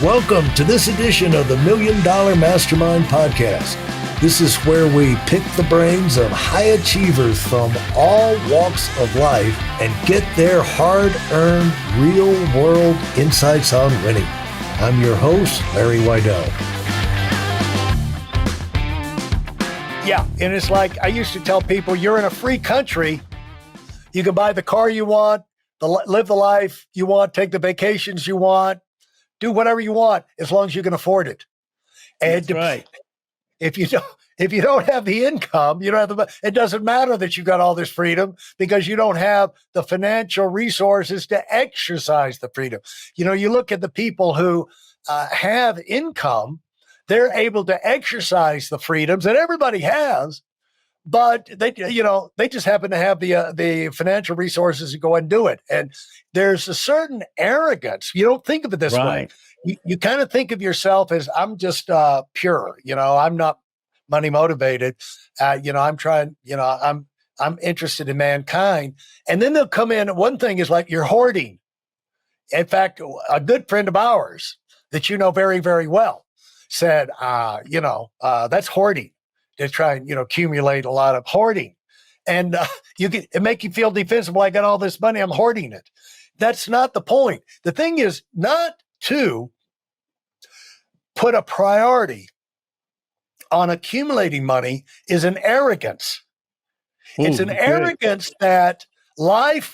Welcome to this edition of the Million Dollar Mastermind podcast. This is where we pick the brains of high achievers from all walks of life and get their hard-earned, real-world insights on winning. I'm your host, Larry Weidel. Yeah, and it's like I used to tell people, you're in a free country. You can buy the car you want, live the life you want, take the vacations you want, do whatever you want as long as you can afford it. And That's right. If you don't have the income, you don't have it doesn't matter that you got all this freedom because you don't have the financial resources to exercise the freedom. You know, you look at the people who have income, they're able to exercise the freedoms that everybody has, but they just happen to have the financial resources to go and do it. And there's a certain arrogance. You don't think of it this way. You kind of think of yourself as I'm just pure. I'm not money motivated. I'm trying. I'm interested in mankind. And then they'll come in. One thing is like you're hoarding. In fact, a good friend of ours that you know very, very well said, that's hoarding. To try and accumulate a lot of hoarding, and it make you feel defensible. I got all this money, I'm hoarding it. That's not the point. The thing is not to put a priority on accumulating money is an arrogance. It's an arrogance that life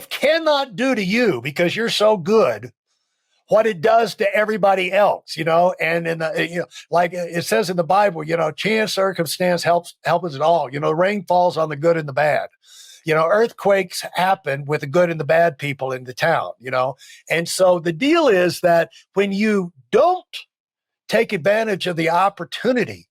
cannot do to you because you're so good what it does to everybody else, and like it says in the Bible, chance, circumstance helps us all. Rain falls on the good and the bad. Earthquakes happen with the good and the bad people in the town, and so the deal is that when you don't take advantage of the opportunity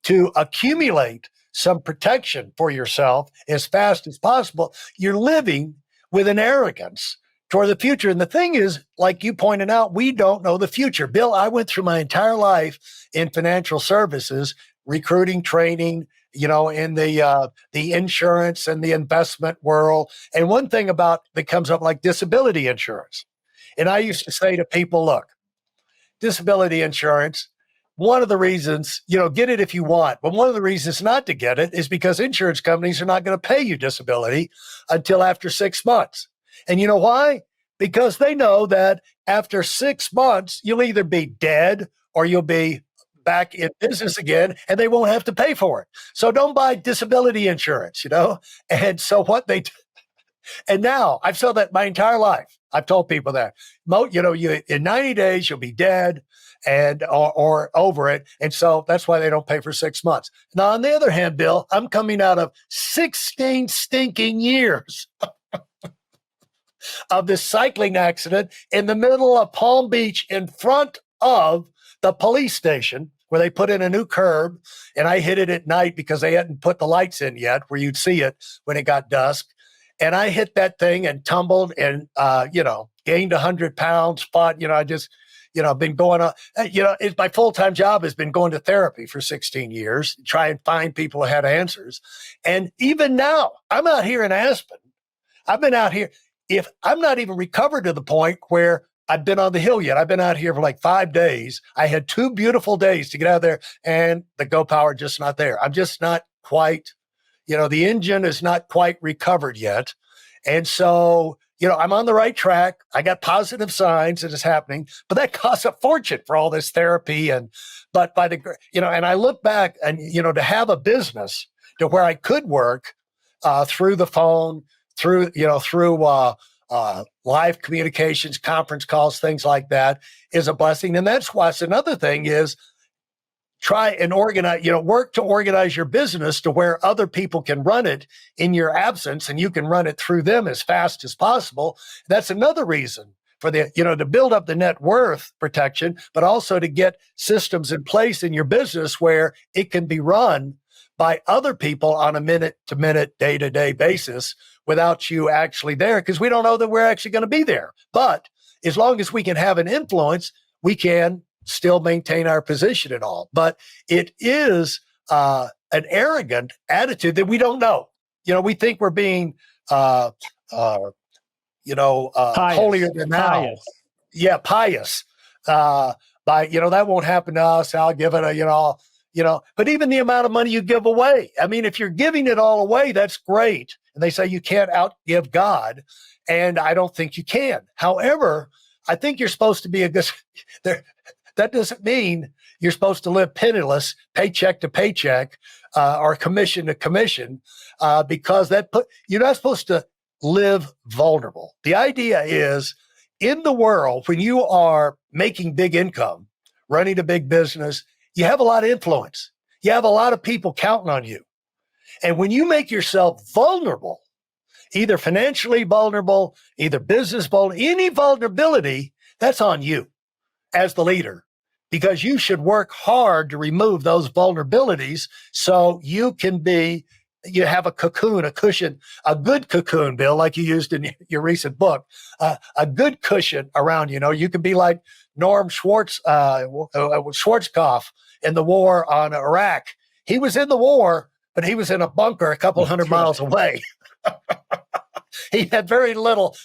to accumulate some protection for yourself as fast as possible, you're living with an arrogance toward the future. And the thing is, like you pointed out, we don't know the future. Bill, I went through my entire life in financial services, recruiting, training, in the insurance and the investment world. And one thing that comes up like disability insurance. And I used to say to people, look, disability insurance, one of the reasons, get it if you want, but one of the reasons not to get it is because insurance companies are not going to pay you disability until after 6 months. And you know why? Because they know that after 6 months, you'll either be dead or you'll be back in business again, and they won't have to pay for it. So don't buy disability insurance, And so and now I've said that my entire life. I've told people that, in 90 days, you'll be dead or over it. And so that's why they don't pay for 6 months. Now, on the other hand, Bill, I'm coming out of 16 stinking years of this cycling accident in the middle of Palm Beach in front of the police station where they put in a new curb, and I hit it at night because they hadn't put the lights in yet where you'd see it when it got dusk. And I hit that thing and tumbled and, gained 100 pounds, fought, I just, been going on, it's my full-time job has been going to therapy for 16 years, try and find people who had answers. And even now, I'm out here in Aspen. I've been out here. If I'm not even recovered to the point where I've been on the hill yet, I've been out here for like 5 days. I had 2 beautiful days to get out there and the go power just not there. I'm just not quite, the engine is not quite recovered yet. And so, I'm on the right track. I got positive signs that it's happening, but that costs a fortune for all this therapy. But and I look back and, to have a business to where I could work through the phone, through live communications, conference calls, things like that is a blessing. And that's why it's another thing is try and organize, work to organize your business to where other people can run it in your absence and you can run it through them as fast as possible. That's another reason for to build up the net worth protection, but also to get systems in place in your business where it can be run by other people on a minute-to-minute, day-to-day basis without you actually there, because we don't know that we're actually going to be there. But as long as we can have an influence, we can still maintain our position and all. But it is an arrogant attitude that we don't know. We think we're being, holier than thou. pious. That won't happen to us. I'll give it but even the amount of money you give away. I mean, if you're giving it all away, that's great. And they say you can't outgive God. And I don't think you can. However, I think you're supposed to be a good, that doesn't mean you're supposed to live penniless, paycheck to paycheck, or commission to commission, because you're not supposed to live vulnerable. The idea is, in the world, when you are making big income, running a big business, you have a lot of influence. You have a lot of people counting on you. And when you make yourself vulnerable, either financially vulnerable, either business vulnerable, any vulnerability, that's on you as the leader, because you should work hard to remove those vulnerabilities so you have a cocoon, a cushion, a good cocoon, Bill, like you used in your recent book, a good cushion around you. You can be like Norm Schwarzkopf in the war on Iraq. He was in the war, but he was in a bunker a couple hundred miles away. He had very little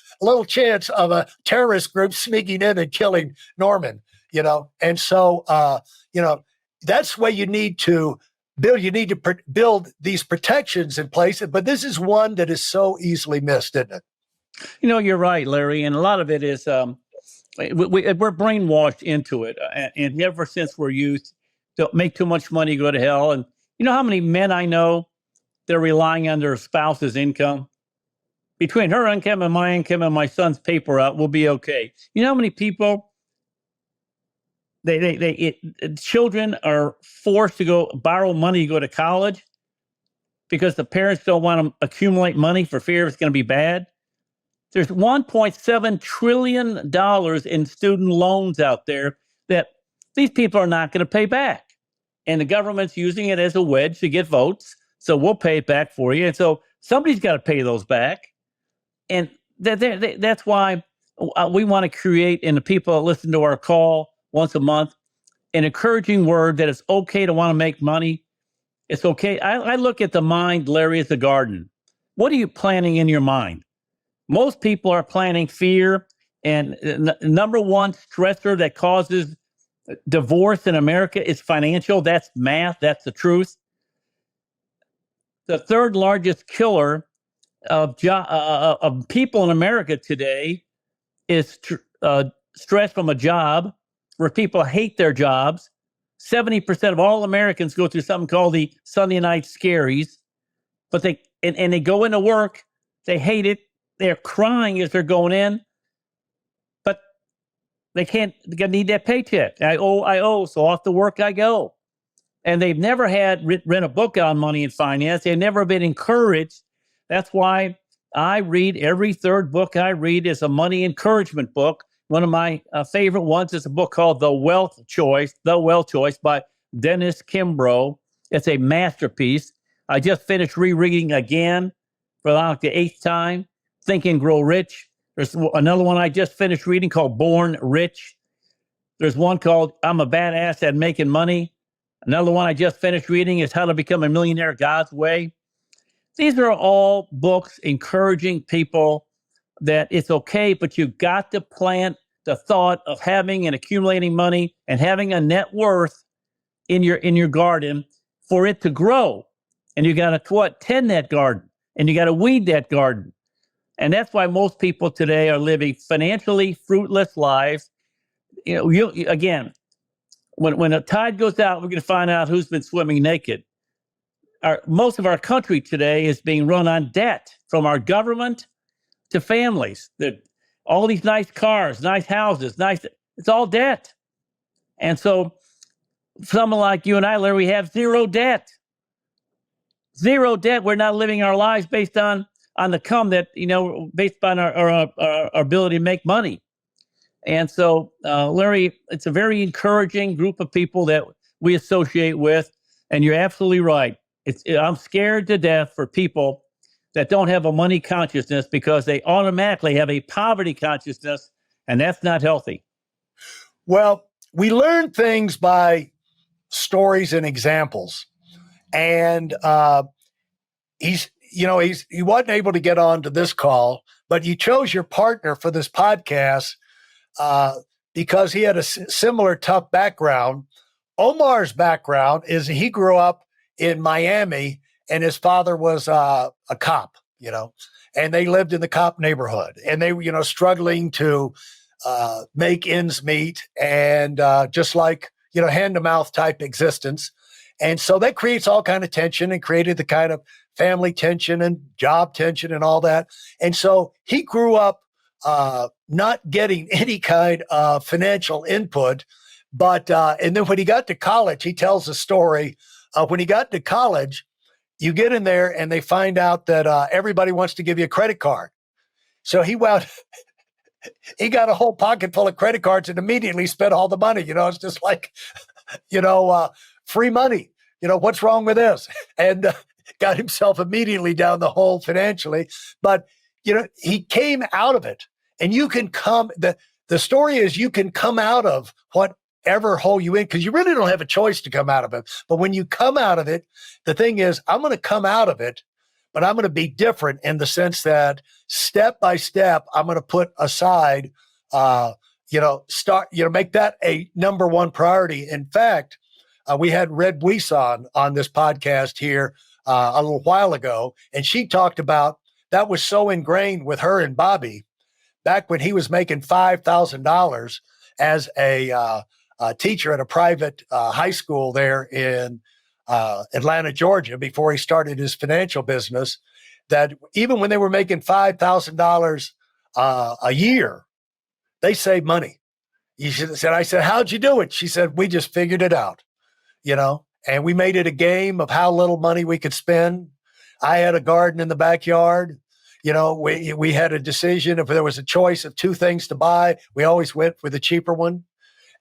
chance of a terrorist group sneaking in and killing Norman, And so, that's why you need to build these protections in place. But this is one that is so easily missed, isn't it? You're right, Larry. And a lot of it is we're brainwashed into it. And ever since we're youth, don't make too much money, go to hell. And you know how many men I know, they're relying on their spouse's income? Between her income and my son's paper out, we'll be okay. You know how many people children are forced to go borrow money to go to college because the parents don't want to accumulate money for fear it's going to be bad? There's $1.7 trillion in student loans out there that these people are not going to pay back. And the government's using it as a wedge to get votes. So we'll pay it back for you. And so somebody's got to pay those back. And that's why we want to create, and the people that listen to our call once a month, an encouraging word that it's okay to want to make money. It's okay. I look at the mind, Larry, as a garden. What are you planting in your mind? Most people are planting fear. And number one stressor that causes divorce in America is financial. That's math. That's the truth. The third largest killer of people in America today is stress from a job, where people hate their jobs. 70% of all Americans go through something called the Sunday night scaries, but they go into work, they hate it, they're crying as they're going in, but they need that paycheck. I owe, so off to work I go. And they've never had read a book on money and finance. They've never been encouraged. That's why I read every third book I read is a money encouragement book. One of my favorite ones is a book called The Wealth Choice by Dennis Kimbrough. It's a masterpiece. I just finished rereading again for like the 8th time, Think and Grow Rich. There's another one I just finished reading called Born Rich. There's one called I'm a Badass at Making Money. Another one I just finished reading is How to Become a Millionaire God's Way. These are all books encouraging people that it's okay, but you've got to plant the thought of having and accumulating money and having a net worth in your garden for it to grow. And you got to tend that garden, and you got to weed that garden. And that's why most people today are living financially fruitless lives. Again, when a tide goes out, we're going to find out who's been swimming naked. Most of our country today is being run on debt, from our government to families. All these nice cars, nice houses, it's all debt. And so someone like you and I, Larry, we have zero debt. Zero debt. We're not living our lives based on the based on our ability to make money. And so, Larry, it's a very encouraging group of people that we associate with. And you're absolutely right. I'm scared to death for people that don't have a money consciousness, because they automatically have a poverty consciousness, and that's not healthy. Well, we learn things by stories and examples. And he wasn't able to get on to this call, but you chose your partner for this podcast, because he had a similar tough background. Omar's background is he grew up in Miami, and his father was a cop, and they lived in the cop neighborhood, and they were, struggling to make ends meet, and just like, hand to mouth type existence. And so that creates all kind of tension and created the kind of family tension and job tension and all that. And so he grew up not getting any kind of financial input. But and then when he got to college, he tells a story. When he got to college, you get in there and they find out that everybody wants to give you a credit card. So he got a whole pocket full of credit cards and immediately spent all the money. It's just like, free money. What's wrong with this? And got himself immediately down the hole financially. But, he came out of it. And you can the story is you can come out of whatever hole you in, because you really don't have a choice to come out of it. But when you come out of it, the thing is, I'm going to come out of it, but I'm going to be different in the sense that step by step, I'm going to put aside, make that a number one priority. In fact, we had Red Buison on this podcast here a little while ago, and she talked about that was so ingrained with her and Bobby back when he was making $5,000 as a teacher at a private high school there in Atlanta, Georgia, before he started his financial business, that even when they were making $5,000 a year, they saved money. I said, how'd you do it? She said, we just figured it out, and we made it a game of how little money we could spend. I had a garden in the backyard. We had a decision. If there was a choice of two things to buy, we always went for the cheaper one.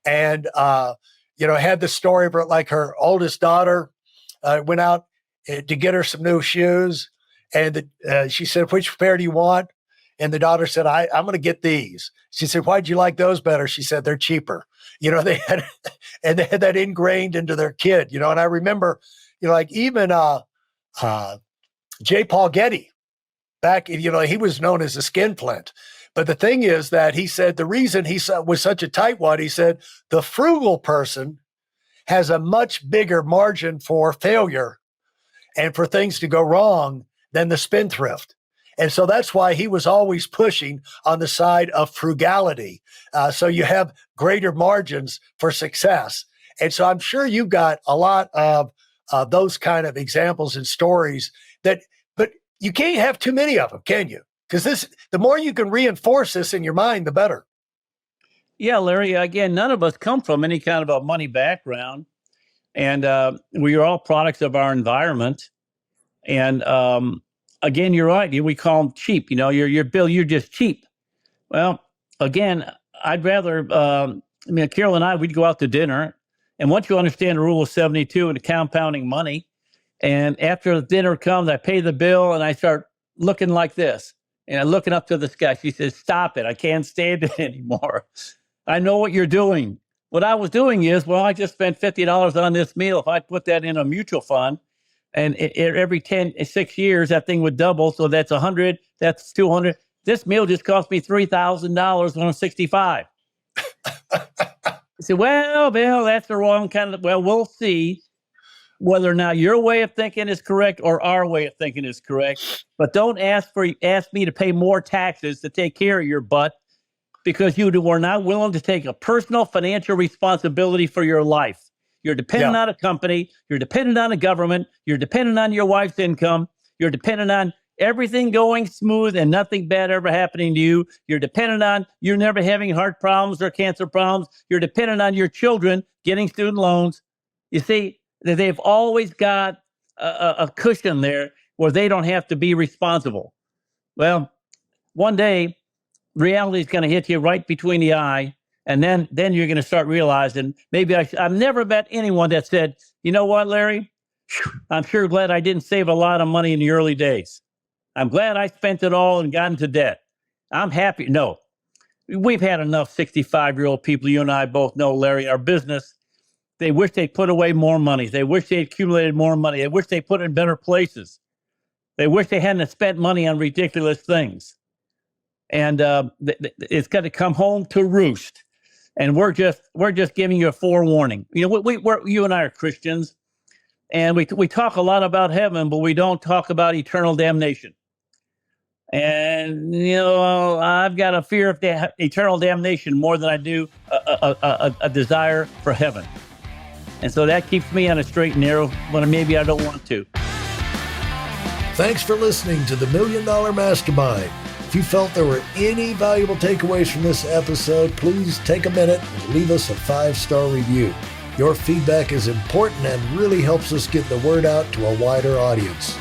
And, had the story of like her oldest daughter went out to get her some new shoes. And she said, which pair do you want? And the daughter said, I'm going to get these. She said, why'd you like those better? She said, they're cheaper. They had that ingrained into their kid, and I remember, like even J. Paul Getty back, he was known as a skinflint. But the thing is that he said the reason he was such a tightwad, he said the frugal person has a much bigger margin for failure and for things to go wrong than the spendthrift. And so that's why he was always pushing on the side of frugality. So you have greater margins for success. And so I'm sure you've got a lot of those kind of examples and stories but you can't have too many of them, can you? Because the more you can reinforce this in your mind, the better. Yeah, Larry, again, none of us come from any kind of a money background. And we are all products of our environment. And again, you're right. We call them cheap. You're Bill, you're just cheap. Well, again, I'd rather, Carol and I, we'd go out to dinner. And once you understand the rule of 72 and the compounding money, and after the dinner comes, I pay the bill and I start looking like this. And I'm looking up to the sky. She says, stop it. I can't stand it anymore. I know what you're doing. What I was doing is, I just spent $50 on this meal. If I put that in a mutual fund, and every 6 years, that thing would double. So that's 100, that's 200. This meal just cost me $3,000 when I'm 65. I said, well, Bill, that's the wrong kind of, we'll see whether or not your way of thinking is correct or our way of thinking is correct. But don't ask me to pay more taxes to take care of your butt, because you were not willing to take a personal financial responsibility for your life. You're dependent on a company. You're dependent on a government. You're dependent on your wife's income. You're dependent on everything going smooth and nothing bad ever happening to you. You're dependent on you never having heart problems or cancer problems. You're dependent on your children getting student loans. You see, that they've always got a cushion there where they don't have to be responsible. Well, one day, reality is going to hit you right between the eye. And then you're going to start realizing, maybe I've never met anyone that said, you know what, Larry, I'm sure glad I didn't save a lot of money in the early days. I'm glad I spent it all and got into debt. I'm happy. No, we've had enough 65-year-old people, you and I both know, Larry, our business. They wish they'd put away more money. They wish they accumulated more money. They wish they put it in better places. They wish they hadn't spent money on ridiculous things. and it's going to come home to roost. And we're just giving you a forewarning. You know, you and I are Christians, and we talk a lot about heaven, but we don't talk about eternal damnation. And you know, I've got a fear of eternal damnation more than I do a desire for heaven. And so that keeps me on a straight and narrow when maybe I don't want to. Thanks for listening to the Million Dollar Mastermind. If you felt there were any valuable takeaways from this episode, please take a minute and leave us a 5-star review. Your feedback is important and really helps us get the word out to a wider audience.